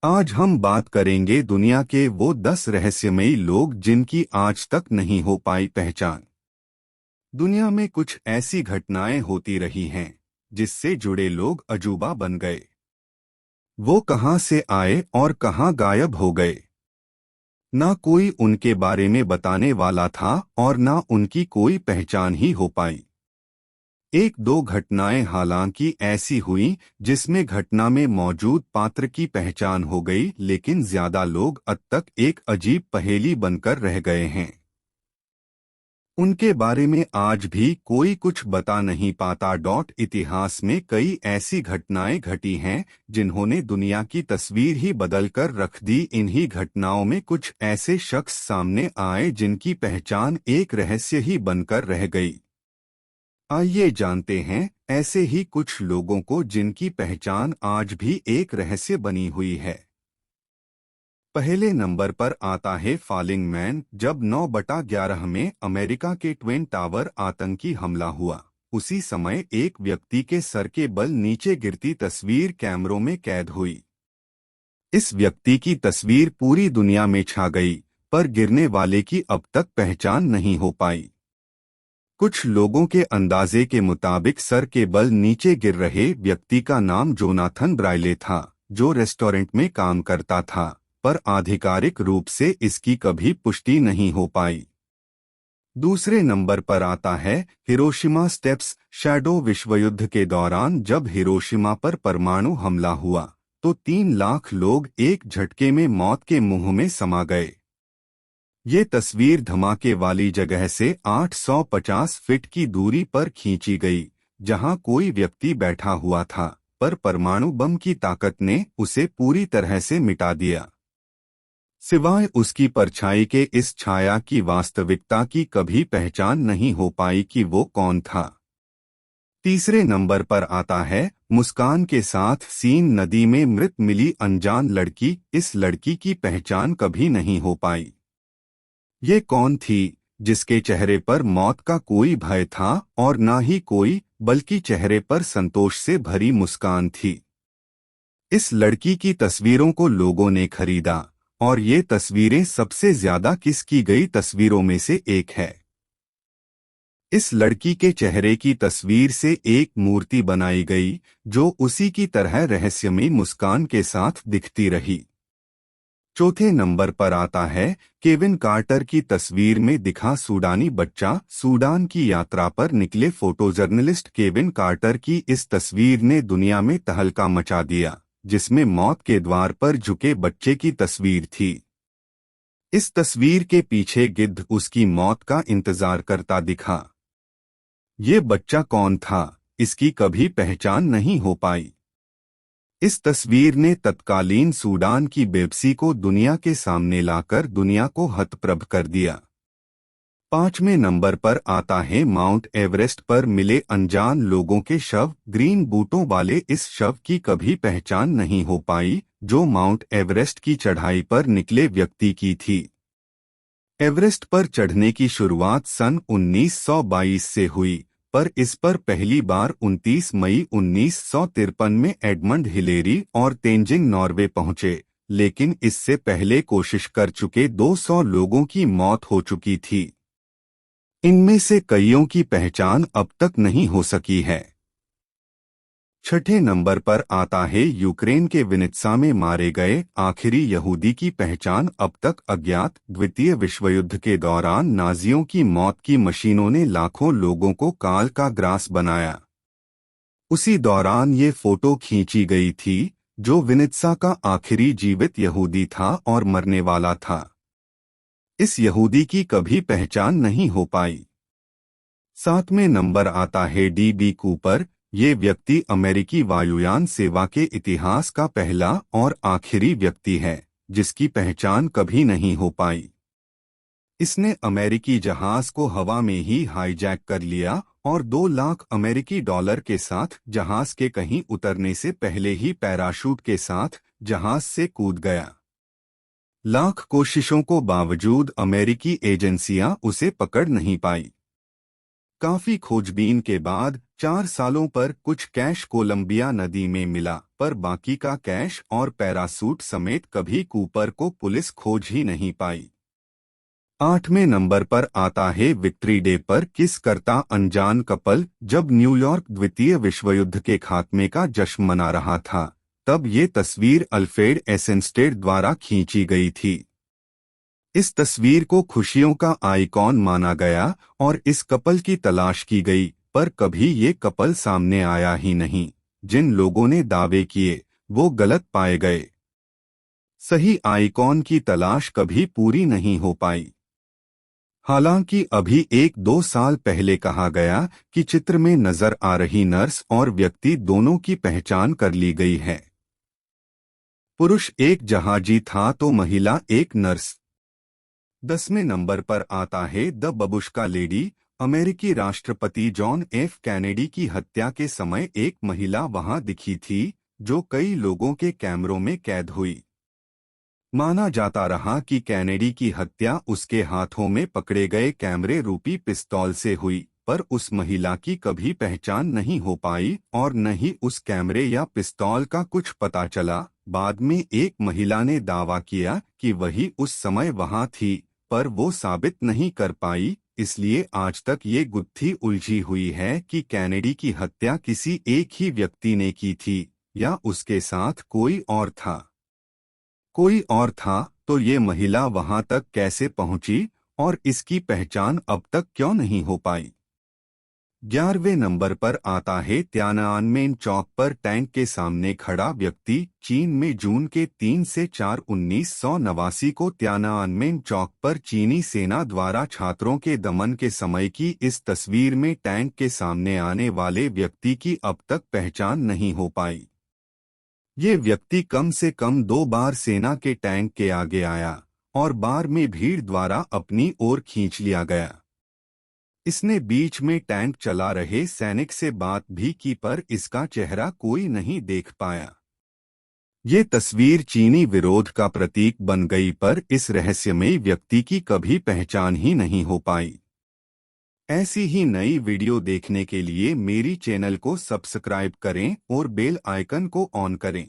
आज हम बात करेंगे दुनिया के वो 10 रहस्यमयी लोग जिनकी आज तक नहीं हो पाई पहचान। दुनिया में कुछ ऐसी घटनाएं होती रही हैं जिससे जुड़े लोग अजूबा बन गए। वो कहां से आए और कहां गायब हो गए। ना कोई उनके बारे में बताने वाला था और ना उनकी कोई पहचान ही हो पाई। एक दो घटनाएं हालांकि ऐसी हुई जिसमें घटना में मौजूद पात्र की पहचान हो गई, लेकिन ज्यादा लोग अब तक एक अजीब पहेली बनकर रह गए हैं। उनके बारे में आज भी कोई कुछ बता नहीं पाता। इतिहास में कई ऐसी घटनाएं घटी हैं जिन्होंने दुनिया की तस्वीर ही बदल कर रख दी। इन्हीं घटनाओं में कुछ ऐसे शख्स सामने आए जिनकी पहचान एक रहस्य ही बनकर रह गई। आइए जानते हैं ऐसे ही कुछ लोगों को जिनकी पहचान आज भी एक रहस्य बनी हुई है। पहले नंबर पर आता है फॉलिंग मैन। जब 9/11 में अमेरिका के ट्विन टावर आतंकी हमला हुआ, उसी समय एक व्यक्ति के सर के बल नीचे गिरती तस्वीर कैमरों में कैद हुई। इस व्यक्ति की तस्वीर पूरी दुनिया में छा गई, पर गिरने वाले की अब तक पहचान नहीं हो पाई। कुछ लोगों के अंदाजे के मुताबिक सर के बल नीचे गिर रहे व्यक्ति का नाम जोनाथन ब्राइले था, जो रेस्टोरेंट में काम करता था, पर आधिकारिक रूप से इसकी कभी पुष्टि नहीं हो पाई। दूसरे नंबर पर आता है हिरोशिमा स्टेप्स शैडो। विश्वयुद्ध के दौरान जब हिरोशिमा पर परमाणु हमला हुआ तो 3 लाख लोग एक झटके में मौत के मुंह में समा गए। ये तस्वीर धमाके वाली जगह से 850 फीट की दूरी पर खींची गई, जहां कोई व्यक्ति बैठा हुआ था, पर परमाणु बम की ताकत ने उसे पूरी तरह से मिटा दिया। सिवाय उसकी परछाई के इस छाया की वास्तविकता की कभी पहचान नहीं हो पाई कि वो कौन था। तीसरे नंबर पर आता है मुस्कान के साथ सीन नदी में मृत मिली अनजान लड़की। इस लड़की की पहचान कभी नहीं हो पाई। ये कौन थी जिसके चेहरे पर मौत का कोई भय था और ना ही कोई, बल्कि चेहरे पर संतोष से भरी मुस्कान थी। इस लड़की की तस्वीरों को लोगों ने खरीदा और ये तस्वीरें सबसे ज्यादा किस की गई तस्वीरों में से एक है। इस लड़की के चेहरे की तस्वीर से एक मूर्ति बनाई गई जो उसी की तरह रहस्यमयी मुस्कान के साथ दिखती रही। चौथे नंबर पर आता है केविन कार्टर की तस्वीर में दिखा सूडानी बच्चा। सूडान की यात्रा पर निकले फोटो जर्नलिस्ट केविन कार्टर की इस तस्वीर ने दुनिया में तहलका मचा दिया, जिसमें मौत के द्वार पर झुके बच्चे की तस्वीर थी। इस तस्वीर के पीछे गिद्ध उसकी मौत का इंतजार करता दिखा। ये बच्चा कौन था, इसकी कभी पहचान नहीं हो पाई। इस तस्वीर ने तत्कालीन सूडान की बेबसी को दुनिया के सामने लाकर दुनिया को हतप्रभ कर दिया। पांचवें नंबर पर आता है माउंट एवरेस्ट पर मिले अनजान लोगों के शव। ग्रीन बूटों वाले इस शव की कभी पहचान नहीं हो पाई, जो माउंट एवरेस्ट की चढ़ाई पर निकले व्यक्ति की थी। एवरेस्ट पर चढ़ने की शुरुआत सन 1922 से हुई, पर इस पर पहली बार 29 मई 1953 में एडमंड हिलेरी और तेंजिंग नॉर्वे पहुंचे, लेकिन इससे पहले कोशिश कर चुके 200 लोगों की मौत हो चुकी थी। इनमें से कईयों की पहचान अब तक नहीं हो सकी है। छठे नंबर पर आता है यूक्रेन के विनित्सा में मारे गए आखिरी यहूदी की पहचान अब तक अज्ञात। द्वितीय विश्व युद्ध के दौरान नाजियों की मौत की मशीनों ने लाखों लोगों को काल का ग्रास बनाया। उसी दौरान ये फोटो खींची गई थी जो विनित्सा का आखिरी जीवित यहूदी था और मरने वाला था। इस यहूदी की कभी पहचान नहीं हो पाई। सातवें नंबर आता है डी.बी. कूपर। ये व्यक्ति अमेरिकी वायुयान सेवा के इतिहास का पहला और आखिरी व्यक्ति है जिसकी पहचान कभी नहीं हो पाई। इसने अमेरिकी जहाज को हवा में ही हाईजैक कर लिया और 2 लाख अमेरिकी डॉलर के साथ जहाज के कहीं उतरने से पहले ही पैराशूट के साथ जहाज से कूद गया। लाख कोशिशों को बावजूद अमेरिकी एजेंसियां उसे पकड़ नहीं पाई। काफी खोजबीन के बाद 4 सालों पर कुछ कैश कोलंबिया नदी में मिला, पर बाकी का कैश और पैरासूट समेत कभी कूपर को पुलिस खोज ही नहीं पाई। 8वें नंबर पर आता है विक्ट्री डे पर किस करता अनजान कपल। जब न्यूयॉर्क द्वितीय विश्व युद्ध के खात्मे का जश्न मना रहा था, तब ये तस्वीर अल्फ्रेड एसेनस्टेड द्वारा खींची गई थी। इस तस्वीर को खुशियों का आइकॉन माना गया और इस कपल की तलाश की गई, पर कभी ये कपल सामने आया ही नहीं। जिन लोगों ने दावे किए वो गलत पाए गए। सही आइकॉन की तलाश कभी पूरी नहीं हो पाई। हालांकि अभी 1-2 साल पहले कहा गया कि चित्र में नजर आ रही नर्स और व्यक्ति दोनों की पहचान कर ली गई है। पुरुष एक जहाजी था तो महिला एक नर्स। 10वें नंबर पर आता है द बबुश्का लेडी। अमेरिकी राष्ट्रपति जॉन एफ कैनेडी की हत्या के समय एक महिला वहां दिखी थी, जो कई लोगों के कैमरों में कैद हुई। माना जाता रहा कि कैनेडी की हत्या उसके हाथों में पकड़े गए कैमरे रूपी पिस्तौल से हुई, पर उस महिला की कभी पहचान नहीं हो पाई और न ही उस कैमरे या पिस्तौल का कुछ पता चला। बाद में एक महिला ने दावा किया कि वही उस समय वहां थी, पर वो साबित नहीं कर पाई। इसलिए आज तक ये गुत्थी उलझी हुई है कि कैनेडी की हत्या किसी एक ही व्यक्ति ने की थी या उसके साथ कोई और था। कोई और था तो ये महिला वहां तक कैसे पहुंची और इसकी पहचान अब तक क्यों नहीं हो पाई। 11वें नंबर पर आता है तियानअनमेन चौक पर टैंक के सामने खड़ा व्यक्ति। चीन में जून के 3 से 4 1989 को तियानअनमेन चौक पर चीनी सेना द्वारा छात्रों के दमन के समय की इस तस्वीर में टैंक के सामने आने वाले व्यक्ति की अब तक पहचान नहीं हो पाई। ये व्यक्ति कम से कम 2 बार सेना के टैंक के आगे आया और बार में भीड़ द्वारा अपनी ओर खींच लिया गया। इसने बीच में टैंक चला रहे सैनिक से बात भी की, पर इसका चेहरा कोई नहीं देख पाया। ये तस्वीर चीनी विरोध का प्रतीक बन गई, पर इस रहस्यमयी व्यक्ति की कभी पहचान ही नहीं हो पाई। ऐसी ही नई वीडियो देखने के लिए मेरी चैनल को सब्सक्राइब करें और बेल आइकन को ऑन करें।